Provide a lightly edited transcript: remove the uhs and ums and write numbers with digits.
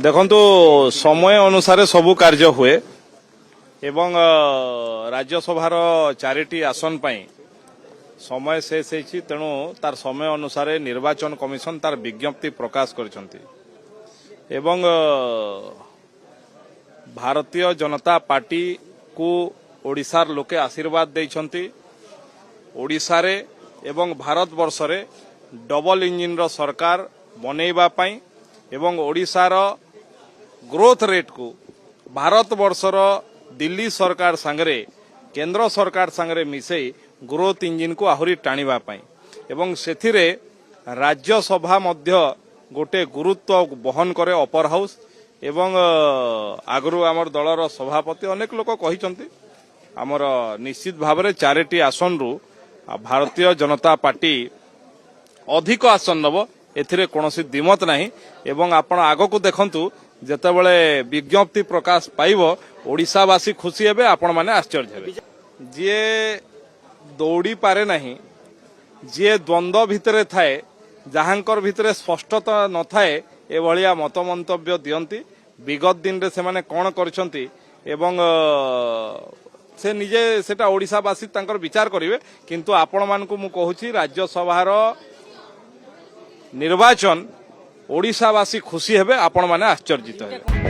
देखंतु समय अनुसार सबु कार्य हुए एवं राज्यसभार 4टी आसन पाई समय शेष होती तेणु तार समय अनुसार निर्वाचन कमिशन तार विज्ञप्ति प्रकाश करछंती एवं भारतीय जनता पार्टी को ओडिशार लोके आशीर्वाद देइछंती। ओडिशा रे एवं भारत वर्ष रे डबल इंजिन रो सरकार बनेइबा पाई एवं ओडिशार ग्रोथ रेट को भारत वर्षर दिल्ली सरकार संगरे केंद्र सरकार संगरे मिसई ग्रोथ इंजिन को आहुरी टाणीबा पाई एवं सेथिरे राज्यसभा मध्य गोटे गुरुत्व बहन करे अपर हाउस एवं आगरू आमर दलर सभापति अनेक लोक कहिसंती आमर निश्चित भाव में 4टी आसन रु भारतीय जनता पार्टी अधिक आसन नब एथिरे कोनोसी दिमत नाही एवं आपण आगो को देखंतु जेतेबेले विज्ञप्ति प्रकाश पाइबो ओडिशावासी खुशी हेबे आपण माने आश्चर्य हेबे। जे दौड़ी पारे नाही जे द्वंद्व भितरे थाए जहांकर भितरे स्पष्टता न थाए ए भलिया मत मंतव्य दियंती विगत दिन रे से माने कोन करछंती एवं से निजे सेटा ओडिशावासी तांकर विचार करिवे किंतु आपण मानकु मु कहूची राज्यसभार निर्वाचन ओडिशावासी खुशी हेबे आपण माने आश्चर्यित हेबे।